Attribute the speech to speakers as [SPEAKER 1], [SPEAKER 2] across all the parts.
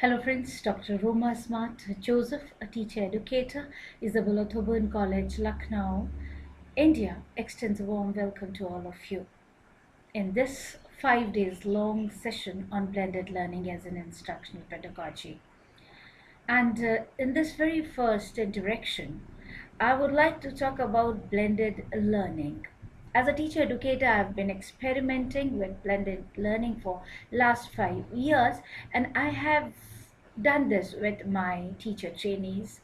[SPEAKER 1] Hello friends, Dr. Roma Smart Joseph, a teacher educator, Isabella Thoburn College, Lucknow, India, extends a warm welcome to all of you in this 5 days long session on blended learning as an instructional pedagogy. And in this very first direction, I would like to talk about blended learning. As a teacher educator, I've been experimenting with blended learning for last 5 years, and I have done this with my teacher trainees.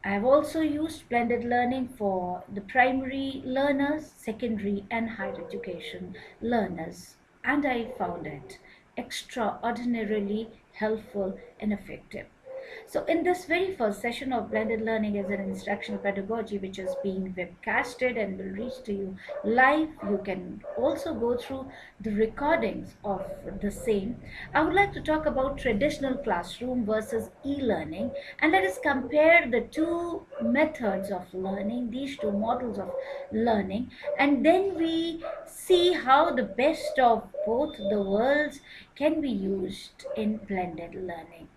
[SPEAKER 1] I have also used blended learning for the primary learners, secondary and higher education learners, and I found it extraordinarily helpful and effective. So, in this very first session of blended learning as an instructional pedagogy, which is being webcasted and will reach to you live, you can also go through the recordings of the same. I would like to talk about traditional classroom versus e learning, and let us compare the two methods of learning, these two models of learning, and then we see how the best of both the worlds can be used in blended learning.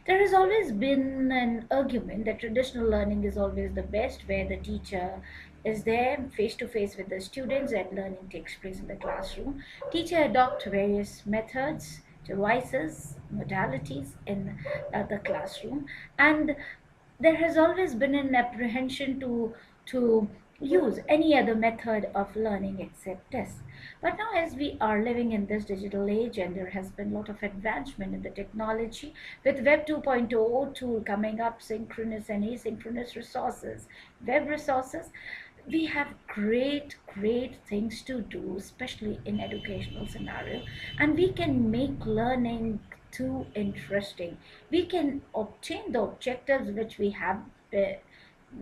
[SPEAKER 1] There has always been an argument that traditional learning is always the best, where the teacher is there face to face with the students and learning takes place in the classroom. Teacher adopt various methods, devices, modalities in the classroom, and there has always been an apprehension to use any other method of learning except this. But now, as we are living in this digital age, and there has been a lot of advancement in the technology with Web 2.0 tool coming up, synchronous and asynchronous resources, web resources, we have great things to do, especially in educational scenario, and we can make learning too interesting. We can obtain the objectives which we have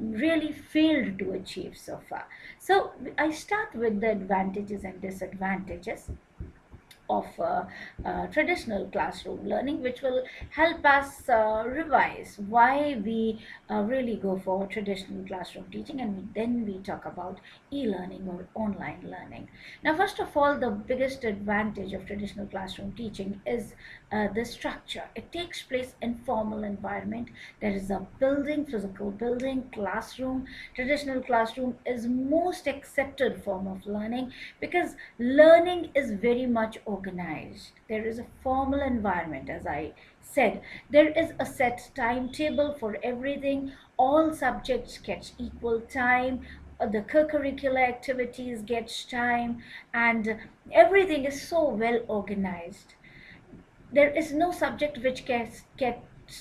[SPEAKER 1] really failed to achieve so far. So I start with the advantages and disadvantages of traditional classroom learning, which will help us revise why we really go for traditional classroom teaching, and then we talk about e-learning or online learning. Now, first of all, the biggest advantage of traditional classroom teaching is the structure. It takes place in formal environment. There is a building, physical building, classroom. Traditional classroom is most accepted form of learning because learning is very much organized. There is a formal environment, as I said. There is a set timetable for everything. All subjects get equal time. The co-curricular activities get time, and everything is so well organized. There is no subject which gets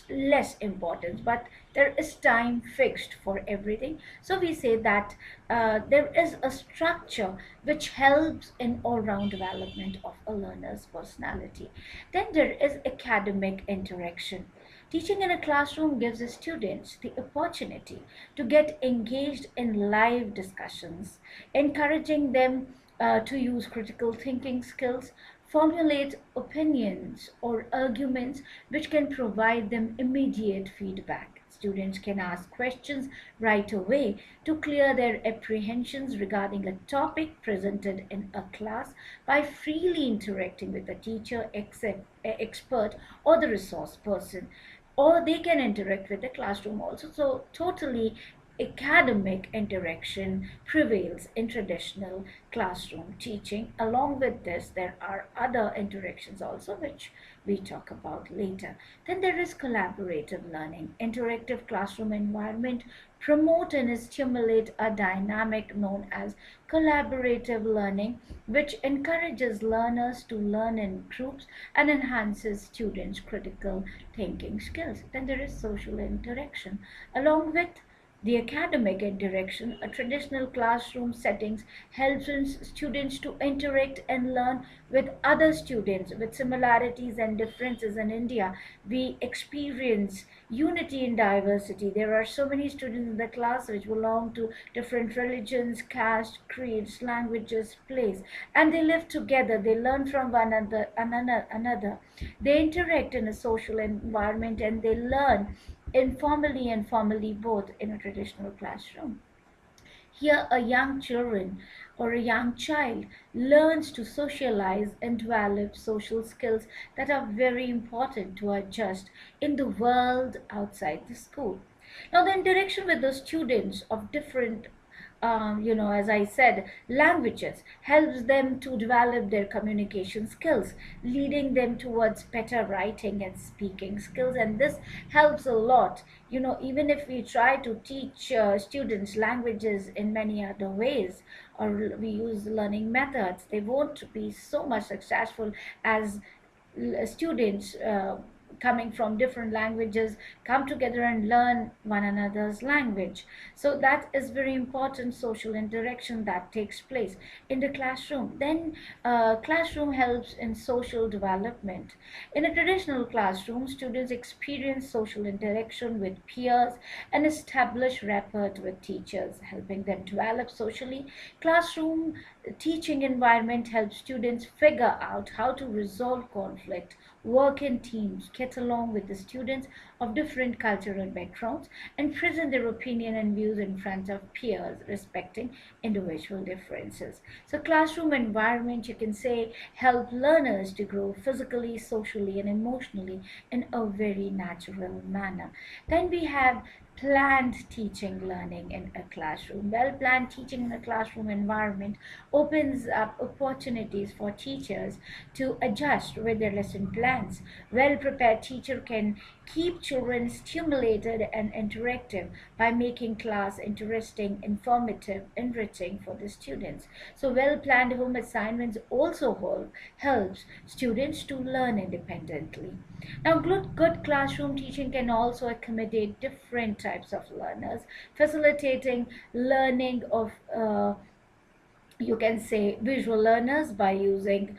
[SPEAKER 1] less importance, but there is time fixed for everything. So we say that there is a structure which helps in all-round development of a learner's personality. Then there is academic interaction. Teaching in a classroom gives the students the opportunity to get engaged in live discussions, encouraging them to use critical thinking skills, formulate opinions or arguments which can provide them immediate feedback. Students can ask questions right away to clear their apprehensions regarding a topic presented in a class by freely interacting with the teacher, expert, or the resource person. Or they can interact with the classroom also. So, totally academic interaction prevails in traditional classroom teaching. Along with this, there are other interactions also, which we talk about later. Then there is collaborative learning. Interactive classroom environment promote and stimulate a dynamic known as collaborative learning, which encourages learners to learn in groups and enhances students' critical thinking skills. Then there is social interaction. Along with the academic interaction, a traditional classroom settings helps students to interact and learn with other students with similarities and differences. In India, we experience unity in diversity. There are so many students in the class which belong to different religions, caste, creeds, languages, place, and they live together. They learn from one another. They interact in a social environment, and they learn informally and formally both in a traditional classroom. Here, a young children or a young child learns to socialize and develop social skills that are very important to adjust in the world outside the school. Now, the interaction with the students of different as I said, languages helps them to develop their communication skills, leading them towards better writing and speaking skills. And this helps a lot. Even if we try to teach students languages in many other ways, or we use learning methods, they won't be so much successful as students coming from different languages come together and learn one another's language. So that is very important social interaction that takes place in the classroom. Then classroom helps in social development. In a traditional classroom, students experience social interaction with peers and establish rapport with teachers, helping them develop socially. Classroom teaching environment helps students figure out how to resolve conflict, work in teams, get along with the students of different cultural backgrounds, and present their opinion and views in front of peers, respecting individual differences. So, classroom environment, you can say, help learners to grow physically, socially, and emotionally in a very natural manner. Then we have planned teaching learning in a classroom. Well planned teaching in a classroom environment opens up opportunities for teachers to adjust with their lesson plans. Well prepared teacher can keep children stimulated and interactive by making class interesting, informative, enriching for the students. So well planned home assignments also helps students to learn independently. Now, good classroom teaching can also accommodate different types of learners, facilitating learning of you can say visual learners by using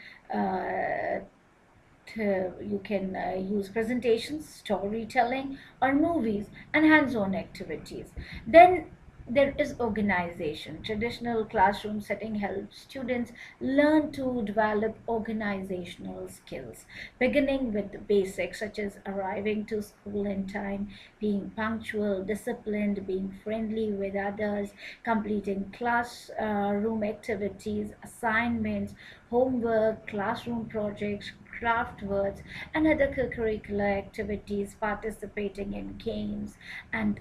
[SPEAKER 1] you can use presentations, storytelling, or movies and hands-on activities. Then there is organization. Traditional classroom setting helps students learn to develop organizational skills, beginning with the basics such as arriving to school in time, being punctual, disciplined, being friendly with others, completing classroom activities, assignments, homework, classroom projects, craft words, and other curricular activities, participating in games, and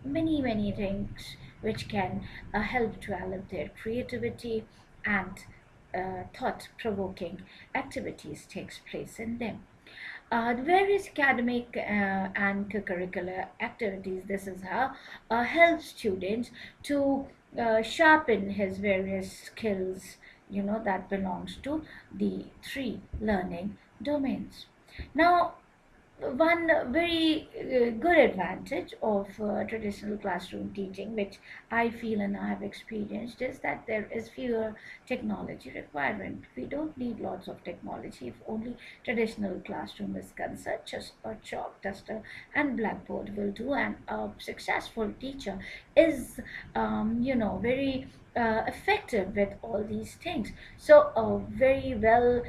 [SPEAKER 1] many things which can help develop their creativity and thought-provoking activities takes place in them. The various academic and curricular activities, this is how help students to sharpen his various skills, that belongs to the three learning domains. Now, one very good advantage of traditional classroom teaching, which I feel and I have experienced, is that there is fewer technology requirement. We don't need lots of technology if only traditional classroom is concerned. Just a chalk, duster, and blackboard will do, and a successful teacher is, very effective with all these things. So, a very well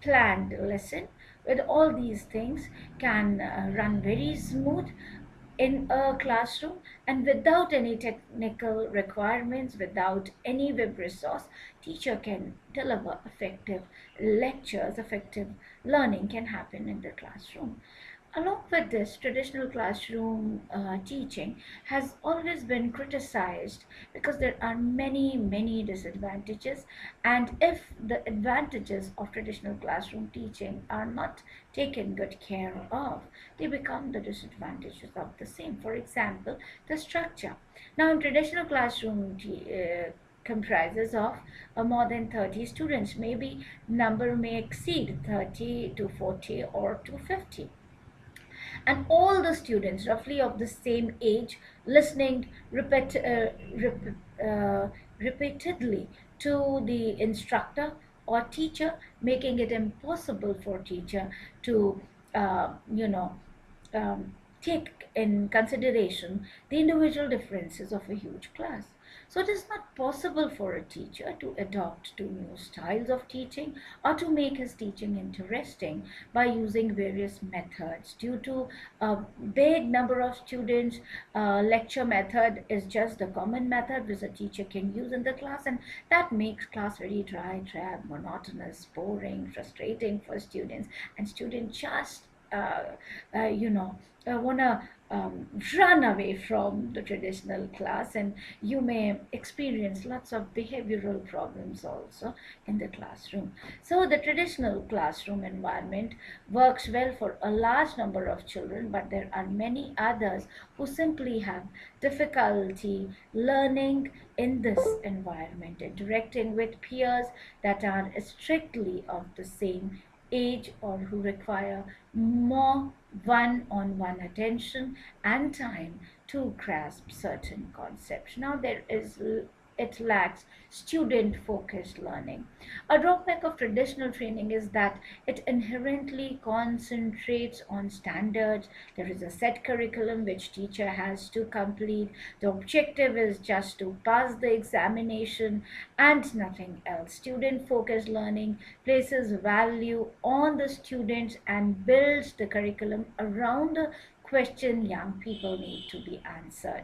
[SPEAKER 1] planned lesson with all these things can run very smooth in a classroom, and without any technical requirements, without any web resource, teacher can deliver effective lectures. Effective learning can happen in the classroom. Along with this, traditional classroom teaching has always been criticized because there are many disadvantages, and if the advantages of traditional classroom teaching are not taken good care of, they become the disadvantages of the same. For example, the structure. Now, in traditional classroom comprises of more than 30 students. Maybe number may exceed 30 to 40 or to 50, and all the students roughly of the same age listening uh, repeatedly to the instructor or teacher, making it impossible for teacher to uh, you know um, take in consideration the individual differences of a huge class. So it is not possible for a teacher to adopt to new styles of teaching or to make his teaching interesting by using various methods. Due to a big number of students, lecture method is just the common method which a teacher can use in the class, and that makes class very dry, drab, monotonous, boring, frustrating for students, and students just uh, wanna run away from the traditional class, and you may experience lots of behavioral problems also in the classroom. So the traditional classroom environment works well for a large number of children, but there are many others who simply have difficulty learning in this environment, interacting with peers that are strictly of the same age or who require more one-on-one attention and time to grasp certain concepts. Now it lacks student focused learning. A drawback of traditional training is that it inherently concentrates on standards. There is a set curriculum which teacher has to complete. The objective is just to pass the examination and nothing else. Student focused learning places value on the students and builds the curriculum around the question young people need to be answered.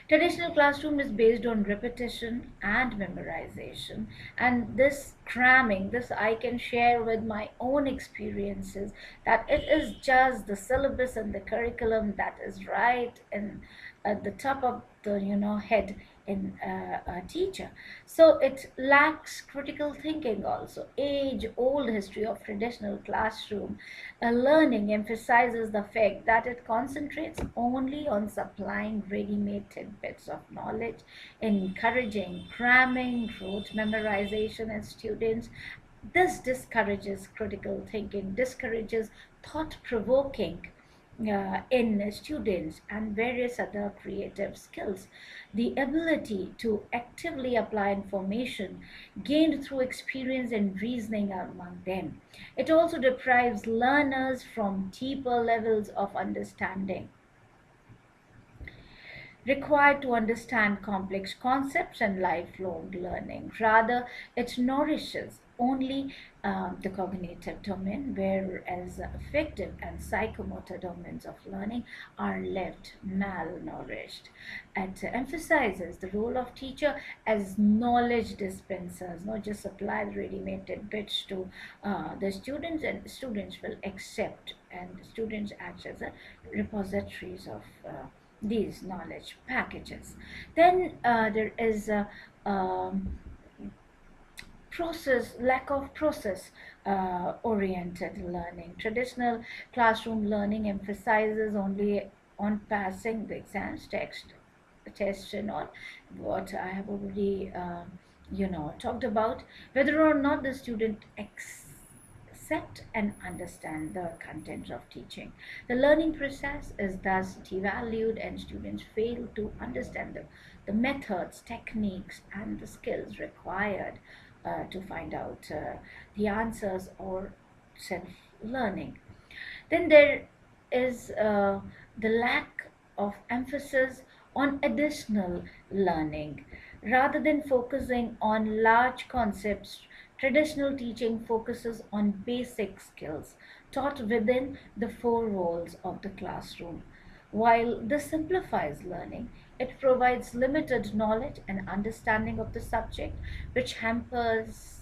[SPEAKER 1] Traditional classroom is based on repetition and memorization, and this cramming, this I can share with my own experiences, that it is just the syllabus and the curriculum that is right in at the top of the head in a teacher. So it lacks critical thinking also. Age old history of traditional classroom learning emphasizes the fact that it concentrates only on supplying ready-made tidbits of knowledge, encouraging cramming, rote memorization in students. This discourages critical thinking, discourages thought-provoking in students, and various other creative skills. The ability to actively apply information gained through experience and reasoning among them. It also deprives learners from deeper levels of understanding required to understand complex concepts and lifelong learning. Rather, it nourishes only the cognitive domain, whereas the affective and psychomotor domains of learning are left malnourished. It emphasizes the role of teacher as knowledge dispensers, not just supply the ready-made tidbits to the students, and students will accept, and students act as a repositories of these knowledge packages. Then there is a lack of process oriented learning. Traditional classroom learning emphasizes only on passing the exams, tests and all, what I have already talked about, whether or not the student accept and understand the content of teaching. The learning process is thus devalued, and students fail to understand the methods, techniques, and the skills required to find out the answers or self learning. Then there is the lack of emphasis on additional learning. Rather than focusing on large concepts, traditional teaching focuses on basic skills taught within the four walls of the classroom. While this simplifies learning, it provides limited knowledge and understanding of the subject, which hampers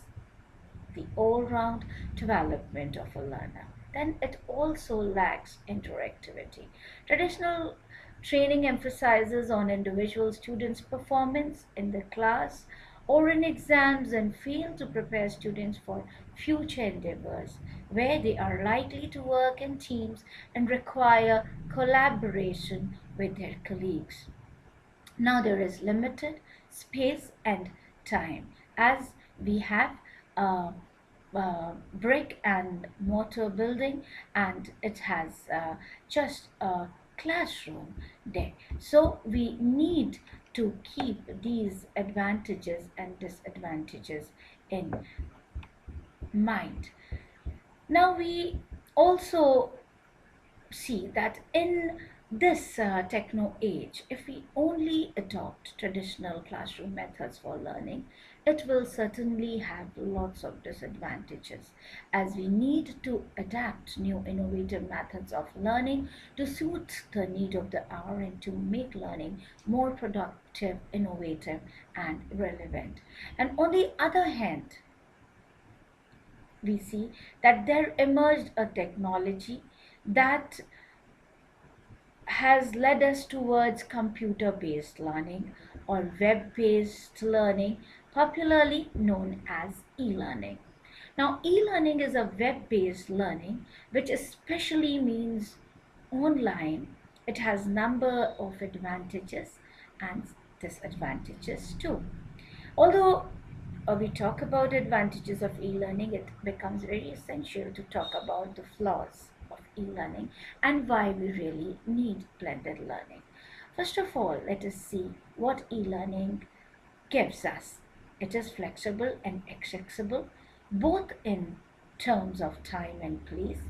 [SPEAKER 1] the all-round development of a learner. Then it also lacks interactivity. Traditional training emphasizes on individual students' performance in the class or in exams and fail to prepare students for future endeavors where they are likely to work in teams and require collaboration with their colleagues. Now there is limited space and time, as we have a, brick and mortar building, and it has just a classroom there. So we need to keep these advantages and disadvantages in mind. Now we also see that in This techno age, if we only adopt traditional classroom methods for learning, it will certainly have lots of disadvantages, as we need to adapt new innovative methods of learning to suit the need of the hour and to make learning more productive, innovative, and relevant. And on the other hand, we see that there emerged a technology that has led us towards computer based learning or web based learning, popularly known as e learning. Now, e learning is a web based learning which especially means online. It has number of advantages and disadvantages too. Although we talk about advantages of e-learning, it becomes very essential to talk about the flaws of e-learning and why we really need blended learning. First of all, let us see what e-learning gives us. It is flexible and accessible both in terms of time and place.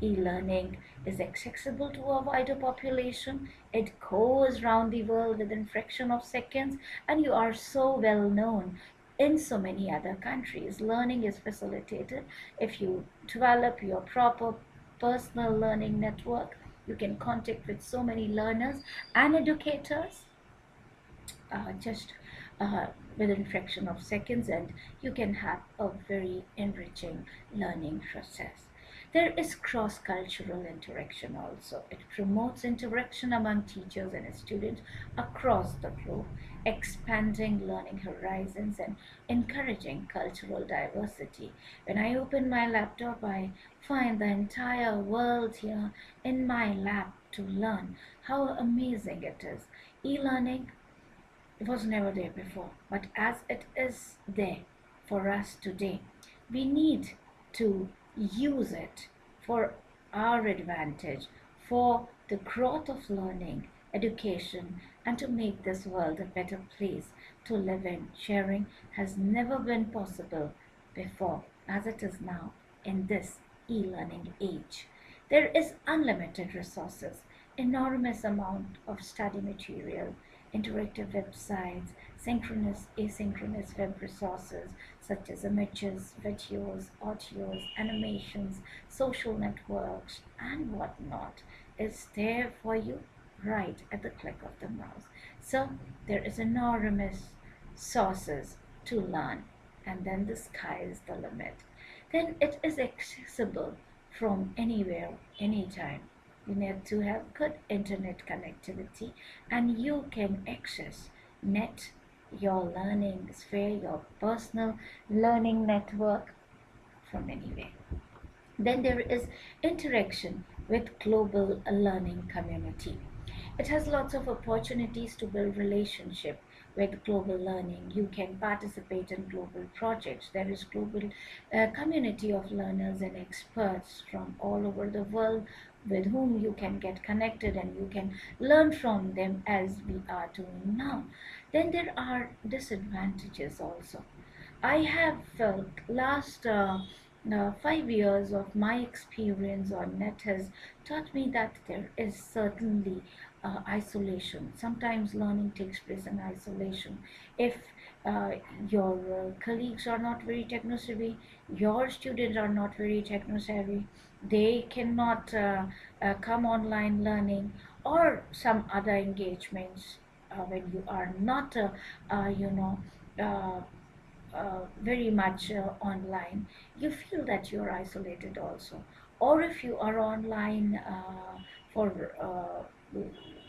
[SPEAKER 1] E-learning is accessible to a wider population. It goes round the world within fraction of seconds, and you are so well known in so many other countries. Learning is facilitated if you develop your proper personal learning network. You can contact with so many learners and educators just uh, within fraction of seconds, and you can have a very enriching learning process. There is cross-cultural interaction also. It promotes interaction among teachers and students across the globe, expanding learning horizons and encouraging cultural diversity. When I open my laptop, I find the entire world here in my lap to learn. How amazing it is. E-learning, it was never there before, but as it is there for us today, we need to use it for our advantage, for the growth of learning, education, and to make this world a better place to live in. Sharing has never been possible before as it is now in this e-learning age. There is unlimited resources, enormous amount of study material, interactive websites, synchronous, asynchronous web resources such as images, videos, audios, animations, social networks, and whatnot is there for you right at the click of the mouse. So there is enormous sources to learn, and then the sky is the limit. Then it is accessible from anywhere, anytime. You need to have good internet connectivity, and you can access net your learning sphere, your personal learning network from anywhere. Then there is interaction with global learning community. It has lots of opportunities to build relationship with global learning. You can participate in global projects. There is global community of learners and experts from all over the world with whom you can get connected and you can learn from them as we are doing now. Then there are disadvantages also. I have felt last 5 years of my experience on net has taught me that there is certainly isolation. Sometimes learning takes place in isolation. If uh, your colleagues are not very techno savvy, your students are not very techno savvy, they cannot come online learning or some other engagements when you are not, you know, uh, very much online, you feel that you're isolated also. Or if you are online for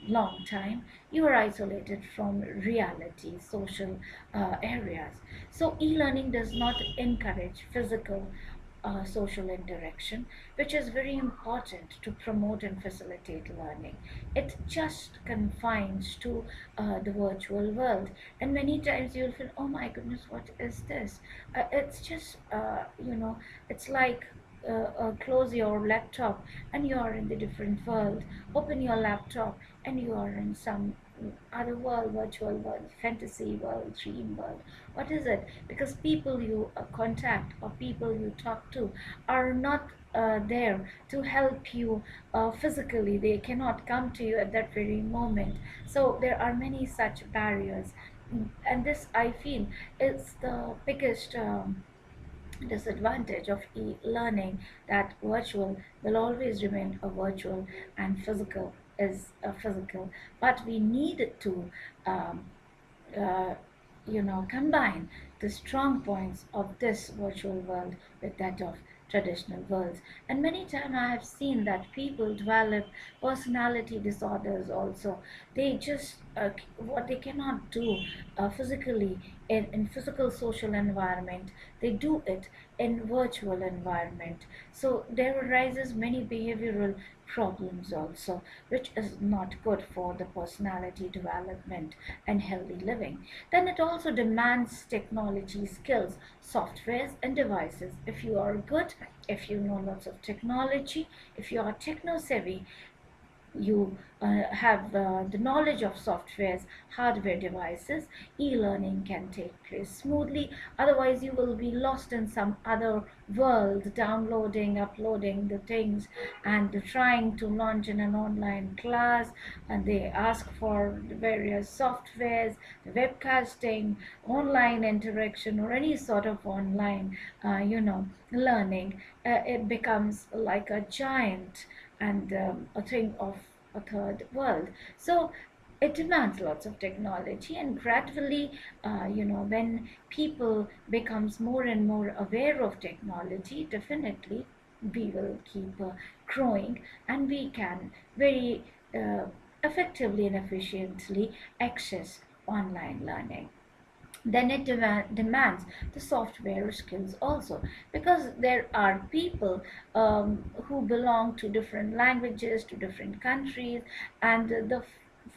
[SPEAKER 1] long time, you are isolated from reality, social areas. So e-learning does not encourage physical social interaction, which is very important to promote and facilitate learning. It just confines to the virtual world, and many times you'll feel, oh my goodness, what is this? It's just, it's like close your laptop and you are in the different world. Open your laptop and you are in some other world, virtual world, fantasy world, dream world. What is it? Because people you contact or people you talk to are not there to help you physically. They cannot come to you at that very moment. So there are many such barriers. And this, I feel, is the biggest disadvantage of e-learning, that virtual will always remain a virtual and physical is a physical. But we need to um, uh, combine the strong points of this virtual world with that of traditional worlds. And many times I have seen that people develop personality disorders also. They just what they cannot do physically in physical social environment, they do it in virtual environment. So there arises many behavioral problems also, which is not good for the personality development and healthy living. Then it also demands technology skills, softwares and devices. If you are good, if you know lots of technology, if you are techno savvy, you have the knowledge of softwares, hardware devices, e-learning can take place smoothly. Otherwise, you will be lost in some other world, downloading, uploading the things, and trying to launch in an online class. And they ask for various softwares, webcasting, online interaction, or any sort of online, learning. It becomes like a giant and a thing of a third world. So it demands lots of technology, and gradually, when people becomes more and more aware of technology, definitely we will keep growing, and we can very uh, effectively and efficiently access online learning. Then it demands the software skills also, because there are people who belong to different languages, to different countries. And the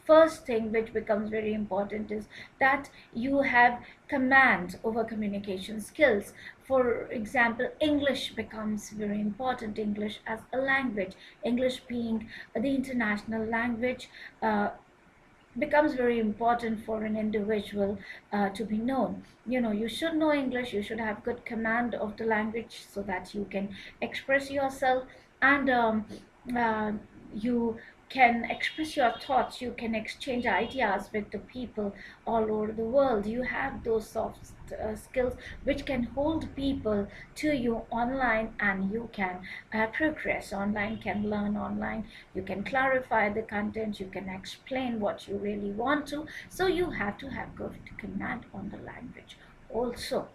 [SPEAKER 1] first thing which becomes very important is that you have command over communication skills. For example, English becomes very important, English as a language, English being the international language, becomes very important for an individual to be known. You should know English, you should have good command of the language so that you can express yourself, and uh, you can express your thoughts, you can exchange ideas with the people all over the world. You have those soft skills which can hold people to you online, and you can progress online, can learn online, you can clarify the content, you can explain what you really want to. So you have to have good command on the language also.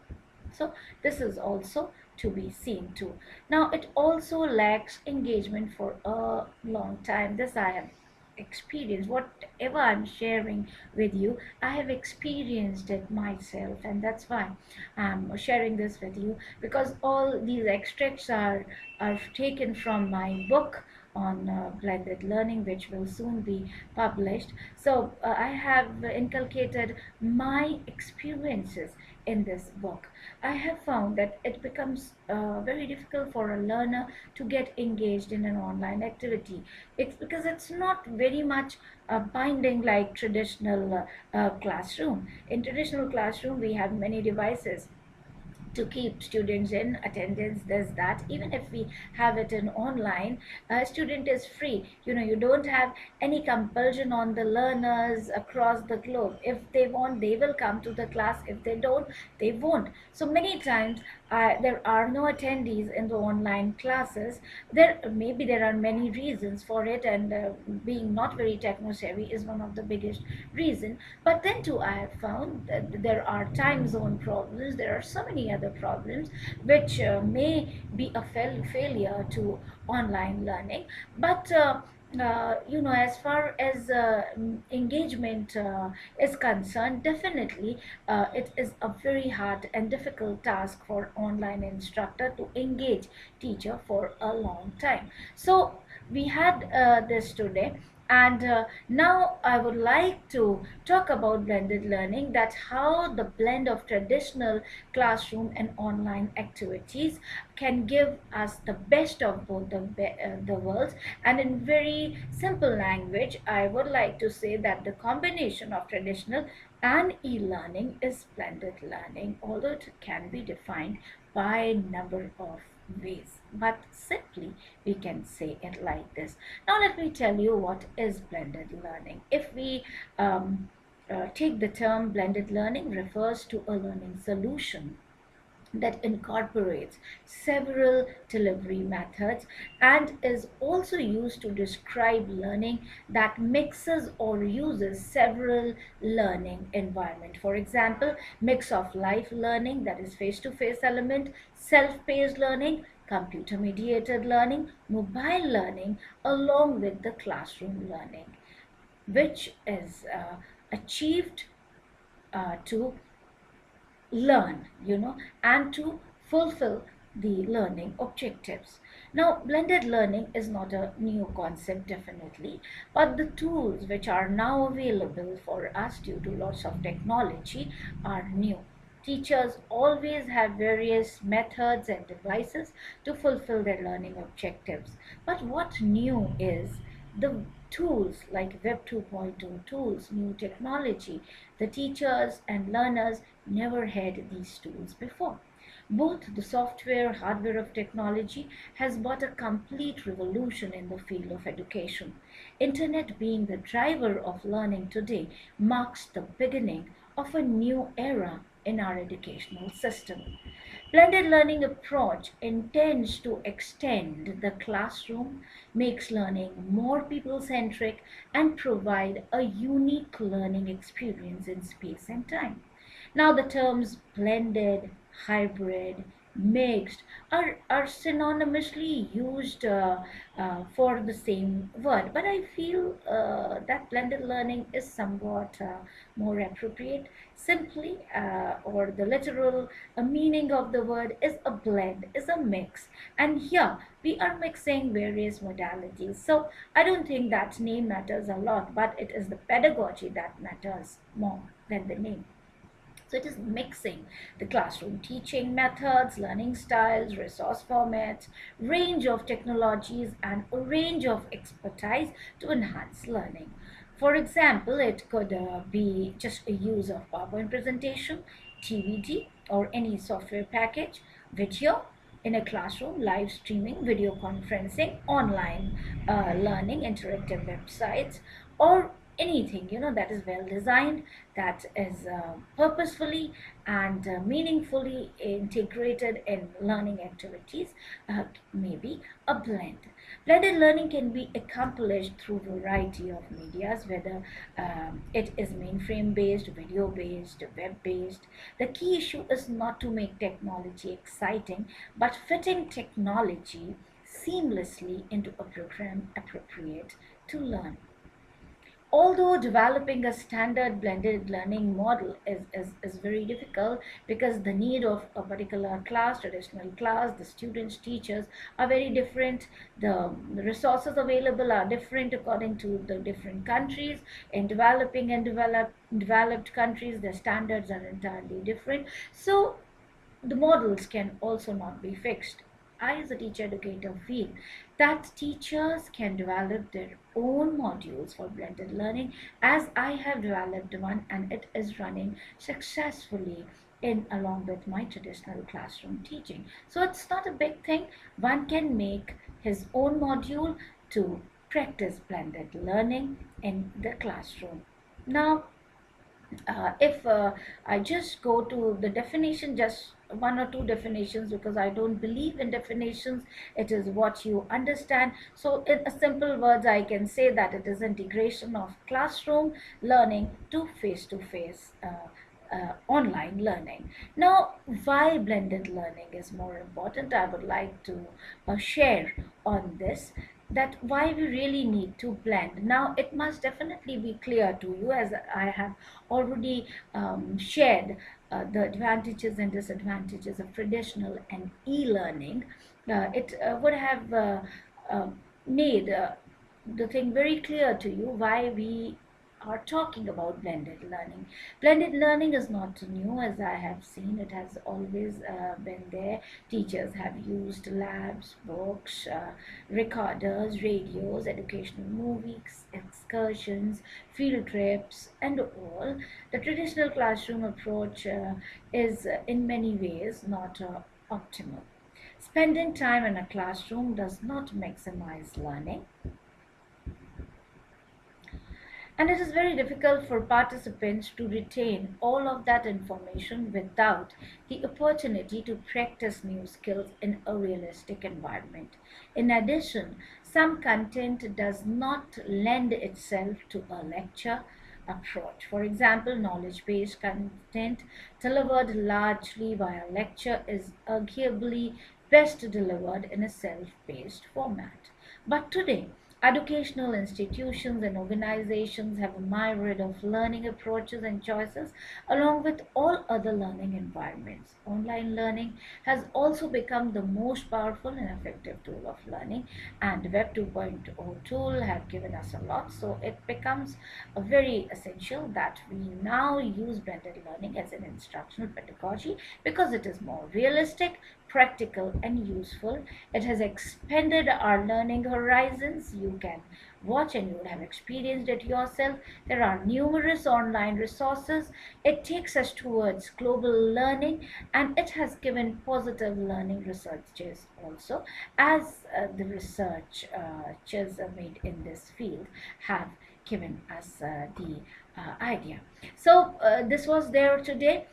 [SPEAKER 1] So this is also to be seen too. Now it also lacks engagement for a long time. This I have experienced. Whatever I'm sharing with you, I have experienced it myself, and that's why I'm sharing this with you, because all these extracts are taken from my book on blended learning, which will soon be published. So I have inculcated my experiences in this book. I have found that it becomes very difficult for a learner to get engaged in an online activity. It's because it's not very much binding like traditional classroom. In traditional classroom, we have many devices to keep students in attendance, this that. Even if we have it in online, a student is free. You don't have any compulsion on the learners across the globe. If they want, they will come to the class. If they don't, they won't. So many times there are no attendees in the online classes. There are many reasons for it, and being not very techno savvy is one of the biggest reason. But then too, I have found that there are time zone problems, there are so many other problems which may be a failure to online learning. But as far as engagement is concerned, definitely it is a very hard and difficult task for online instructor to engage teacher for a long time. So we had this today, and now I would like to talk about blended learning, that how the blend of traditional classroom and online activities can give us the best of both the worlds. And in very simple language, I would like to say that the combination of traditional and e-learning is blended learning, although it can be defined by a number of ways, but simply we can say it like this. Now let me tell you what is blended learning. If we take the term, blended learning refers to a learning solution that incorporates several delivery methods and is also used to describe learning that mixes or uses several learning environment. For example, mix of live learning, that is face-to-face element, self-paced learning, computer mediated learning, mobile learning, along with the classroom learning, which is achieved to learn, and to fulfill the learning objectives. Now, blended learning is not a new concept, definitely, but the tools which are now available for us due to lots of technology are new. Teachers always have various methods and devices to fulfill their learning objectives. But what new is the tools like Web 2.0 tools, new technology. The teachers and learners never had these tools before. Both the software, hardware of technology has brought a complete revolution in the field of education. Internet being the driver of learning today marks the beginning of a new era in our educational system. Blended learning approach intends to extend the classroom, makes learning more people-centric, and provide a unique learning experience in space and time. Now the terms blended, hybrid, mixed are synonymously used for the same word, but I feel that blended learning is somewhat more appropriate. Simply, or the literal meaning of the word is a blend, is a mix, and here we are mixing various modalities. So I don't think that name matters a lot, but it is the pedagogy that matters more than the name. So it is mixing the classroom teaching methods, learning styles, resource formats, range of technologies, and a range of expertise to enhance learning. For example, it could be just a use of PowerPoint presentation, TVD, or any software package, video in a classroom, live streaming, video conferencing, online learning, interactive websites, or anything that is well designed, that is purposefully and meaningfully integrated in learning activities, maybe a blend. Blended learning can be accomplished through a variety of medias, whether it is mainframe based, video based, web based. The key issue is not to make technology exciting, but fitting technology seamlessly into a program appropriate to learn. Although developing a standard blended learning model is very difficult, because the need of a particular class, traditional class, the students, teachers are very different. The resources available are different according to the different countries. In developing and developed countries, the standards are entirely different. So the models can also not be fixed. I, as a teacher educator, feel that teachers can develop their own modules for blended learning, as I have developed one and it is running successfully in along with my traditional classroom teaching. So it's not a big thing. One can make his own module to practice blended learning in the classroom. Now, if I just go to the definition, just one or two definitions, because I don't believe in definitions, it is what you understand. So in a simple words, I can say that it is integration of classroom learning to face-to-face online learning. Now, why blended learning is more important, I would like to share on this, that why we really need to blend. Now, it must definitely be clear to you, as I have already shared the advantages and disadvantages of traditional and e-learning. It would have uh, made the thing very clear to you why we are talking about blended learning. Blended learning is not new, as I have seen. It has always been there. Teachers have used labs, books, recorders, radios, educational movies, excursions, field trips, and all. The traditional classroom approach is in many ways not optimal. Spending time in a classroom does not maximize learning, and it is very difficult for participants to retain all of that information without the opportunity to practice new skills in a realistic environment. In addition, some content does not lend itself to a lecture approach. For example, knowledge based content delivered largely via lecture is arguably best delivered in a self paced format. But today, educational institutions and organizations have a myriad of learning approaches and choices, along with all other learning environments. Online learning has also become the most powerful and effective tool of learning, and Web 2.0 tool have given us a lot. So it becomes a very essential that we now use blended learning as an instructional pedagogy because it is more realistic, practical, and useful. It has expanded our learning horizons. You can watch and you would have experienced it yourself. There are numerous online resources. It takes us towards global learning, and it has given positive learning researches also, as the researchers made in this field have given us the idea. So this was there today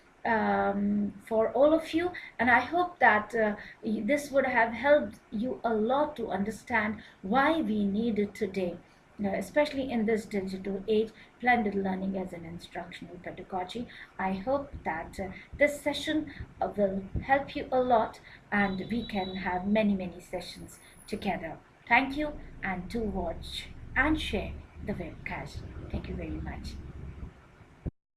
[SPEAKER 1] for all of you, and I hope that this would have helped you a lot to understand why we need it today, especially in this digital age, blended learning as an instructional pedagogy. I hope that this session will help you a lot, and we can have many sessions together. Thank you, and do watch and share the webcast. Thank you very much.